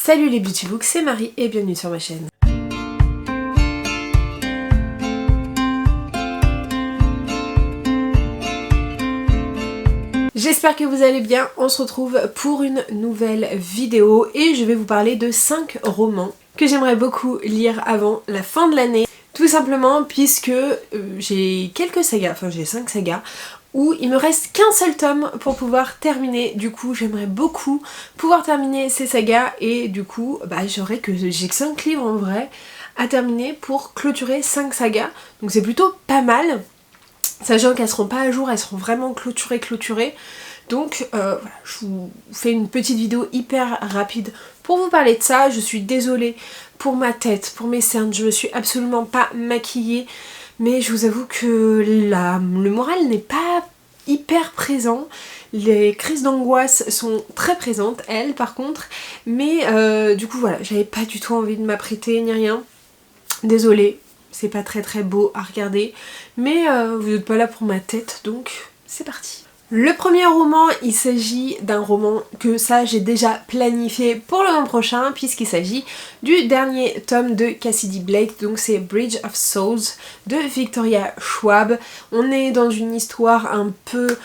Salut les Beauty Books, c'est Marie et bienvenue sur ma chaîne. J'espère que vous allez bien, on se retrouve pour une nouvelle vidéo et je vais vous parler de 5 romans que j'aimerais beaucoup lire avant la fin de l'année. Tout simplement puisque j'ai quelques sagas, enfin j'ai 5 sagas, où il me reste qu'un seul tome pour pouvoir terminer. Du coup j'aimerais beaucoup pouvoir terminer ces sagas et du coup j'ai que 5 livres en vrai à terminer pour clôturer 5 sagas. Donc c'est plutôt pas mal, sachant qu'elles seront pas à jour, elles seront vraiment clôturées. Donc voilà, je vous fais une petite vidéo hyper rapide pour vous parler de ça. Je suis désolée pour ma tête, pour mes cernes, je me suis absolument pas maquillée. Mais je vous avoue que le moral n'est pas hyper présent. Les crises d'angoisse sont très présentes, elles par contre. Mais du coup voilà, j'avais pas du tout envie de m'apprêter ni rien. Désolée, c'est pas très beau à regarder. Mais vous n'êtes pas là pour ma tête, donc c'est parti. Le premier roman, il s'agit d'un roman que ça j'ai déjà planifié pour le mois prochain puisqu'il s'agit du dernier tome de Cassidy Blake, donc c'est Bridge of Souls de Victoria Schwab. On est dans une histoire un peu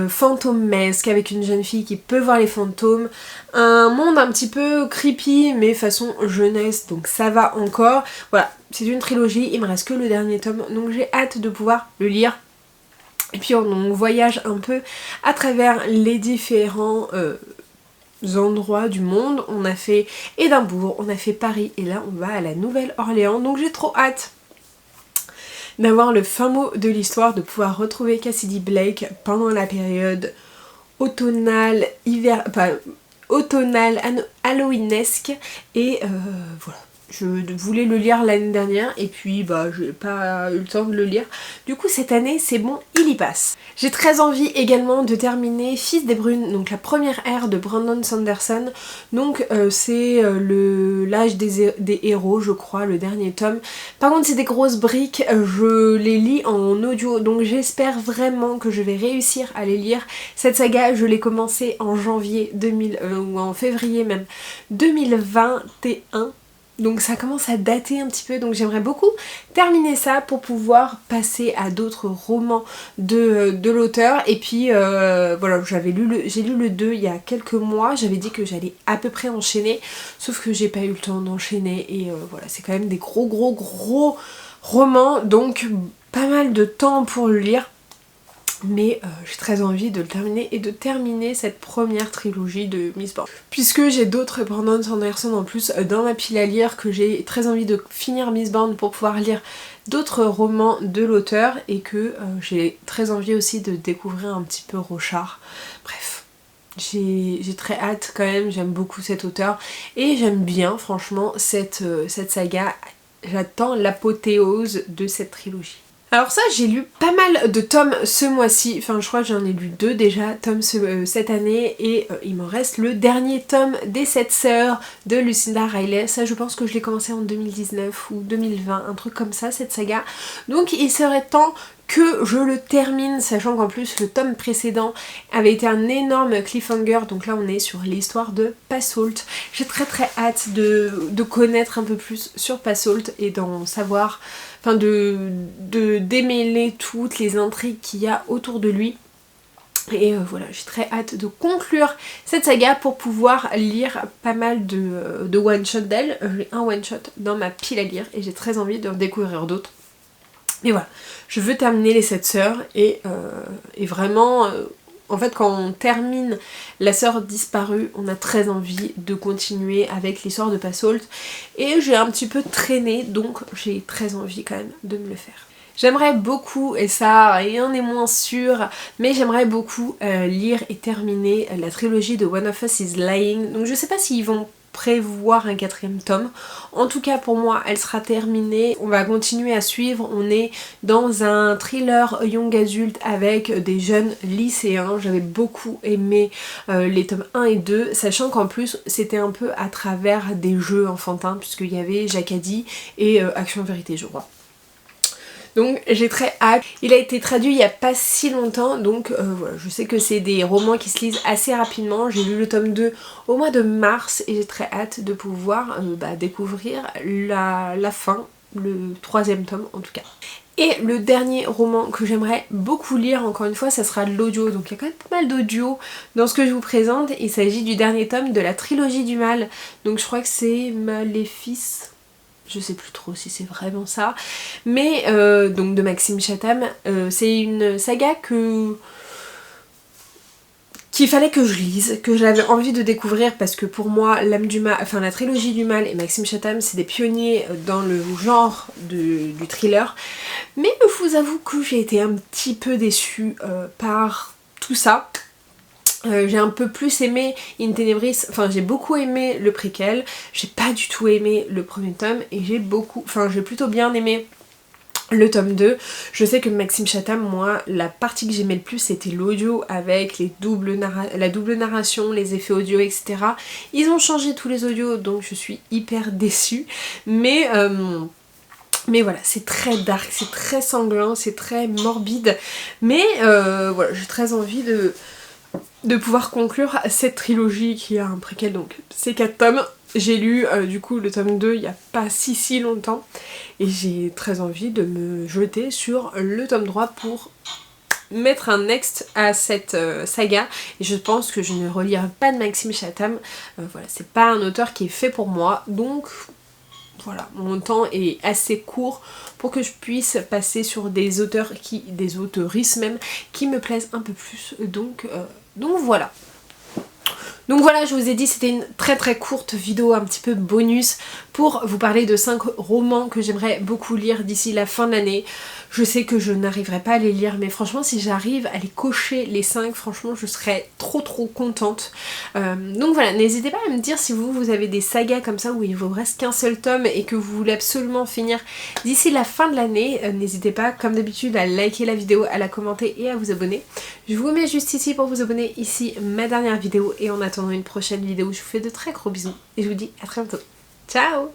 fantomesque avec une jeune fille qui peut voir les fantômes, un monde un petit peu creepy mais façon jeunesse, donc ça va encore. Voilà, c'est une trilogie, il me reste que le dernier tome donc j'ai hâte de pouvoir le lire. Et puis on voyage un peu à travers les différents endroits du monde. On a fait Édimbourg, on a fait Paris et là on va à la Nouvelle-Orléans. Donc j'ai trop hâte d'avoir le fin mot de l'histoire, de pouvoir retrouver Cassidy Blake pendant la période automnale, halloweenesque. Et voilà. Je voulais le lire l'année dernière et puis j'ai pas eu le temps de le lire. Du coup cette année c'est bon, il y passe. J'ai très envie également de terminer Fils des Brunes, donc la première ère de Brandon Sanderson. Donc c'est l'âge des héros je crois, le dernier tome. Par contre c'est des grosses briques, je les lis en audio donc j'espère vraiment que je vais réussir à les lire. Cette saga je l'ai commencée en janvier ou en février même 2021. Donc ça commence à dater un petit peu, donc j'aimerais beaucoup terminer ça pour pouvoir passer à d'autres romans de l'auteur. Et puis voilà, j'ai lu le 2 il y a quelques mois, j'avais dit que j'allais à peu près enchaîner, sauf que j'ai pas eu le temps d'enchaîner et voilà, c'est quand même des gros romans, donc pas mal de temps pour le lire. Mais j'ai très envie de le terminer et de terminer cette première trilogie de Mistborn. Puisque j'ai d'autres Brandon Sanderson en plus dans ma pile à lire, que j'ai très envie de finir Mistborn pour pouvoir lire d'autres romans de l'auteur et que j'ai très envie aussi de découvrir un petit peu Rochard. Bref, j'ai très hâte quand même, j'aime beaucoup cet auteur et j'aime bien franchement cette saga. J'attends l'apothéose de cette trilogie. Alors ça, j'ai lu pas mal de tomes ce mois-ci, enfin je crois que j'en ai lu 2 déjà, tomes cette année, et il me reste le dernier tome des 7 sœurs de Lucinda Riley. Ça je pense que je l'ai commencé en 2019 ou 2020, un truc comme ça, cette saga. Donc il serait temps que je le termine, sachant qu'en plus le tome précédent avait été un énorme cliffhanger, donc là on est sur l'histoire de Passault. J'ai très hâte de connaître un peu plus sur Passault et d'en savoir, enfin de démêler toutes les intrigues qu'il y a autour de lui. Et voilà, j'ai très hâte de conclure cette saga pour pouvoir lire pas mal de one-shot d'elle. J'ai un one-shot dans ma pile à lire et j'ai très envie de découvrir d'autres. Et voilà, je veux terminer les 7 sœurs et vraiment, en fait quand on termine La sœur disparue, on a très envie de continuer avec l'histoire de Passault. Et j'ai un petit peu traîné, donc j'ai très envie quand même de me le faire. J'aimerais beaucoup, et ça rien n'est moins sûr, mais j'aimerais beaucoup lire et terminer la trilogie de One of Us is Lying. Donc je sais pas s'ils vont prévoir un 4e tome. En tout cas pour moi elle sera terminée. On va continuer à suivre. On est dans un thriller young adulte avec des jeunes lycéens. J'avais beaucoup aimé les tomes 1 et 2, sachant qu'en plus c'était un peu à travers des jeux enfantins puisqu'il y avait Jacadie et Action Vérité je crois. Donc j'ai très hâte. Il a été traduit il n'y a pas si longtemps, donc voilà, je sais que c'est des romans qui se lisent assez rapidement. J'ai lu le tome 2 au mois de mars et j'ai très hâte de pouvoir découvrir la fin, le 3e tome en tout cas. Et le dernier roman que j'aimerais beaucoup lire, encore une fois, ça sera de l'audio. Donc il y a quand même pas mal d'audio dans ce que je vous présente. Il s'agit du dernier tome de la trilogie du mal. Donc je crois que c'est Maléfice. Je sais plus trop si c'est vraiment ça. Mais donc de Maxime Chatham. C'est une saga qu'il fallait que je lise, que j'avais envie de découvrir parce que pour moi, l'âme du mal, enfin la trilogie du mal et Maxime Chatham, c'est des pionniers dans le genre du thriller. Mais je vous avoue que j'ai été un petit peu déçue par tout ça. J'ai un peu plus aimé In Tenebris, enfin j'ai beaucoup aimé le préquel, j'ai pas du tout aimé le premier tome et j'ai plutôt bien aimé le tome 2. Je sais que Maxime Chatham, moi, la partie que j'aimais le plus c'était l'audio avec la double narration, les effets audio, etc. Ils ont changé tous les audios donc je suis hyper déçue. Mais voilà, c'est très dark, c'est très sanglant, c'est très morbide. Mais voilà, j'ai très envie de pouvoir conclure cette trilogie qui a un préquel, donc c'est 4 tomes. J'ai lu du coup le tome 2 il n'y a pas si longtemps et j'ai très envie de me jeter sur le tome 3 pour mettre un next à cette saga et je pense que je ne relirai pas de Maxime Chatham. Voilà, c'est pas un auteur qui est fait pour moi, donc voilà, mon temps est assez court pour que je puisse passer sur des auteurs des auteurisses même, qui me plaisent un peu plus, donc voilà. Donc voilà, je vous ai dit c'était une très courte vidéo un petit peu bonus pour vous parler de 5 romans que j'aimerais beaucoup lire d'ici la fin de l'année. Je sais que je n'arriverai pas à les lire mais franchement si j'arrive à les cocher les 5, franchement je serais trop contente. Donc voilà, n'hésitez pas à me dire si vous avez des sagas comme ça où il vous reste qu'un seul tome et que vous voulez absolument finir d'ici la fin de l'année. N'hésitez pas comme d'habitude à liker la vidéo, à la commenter et à vous abonner. Je vous mets juste ici pour vous abonner, ici ma dernière vidéo et en attendant une prochaine vidéo je vous fais de très gros bisous et je vous dis à très bientôt. Ciao!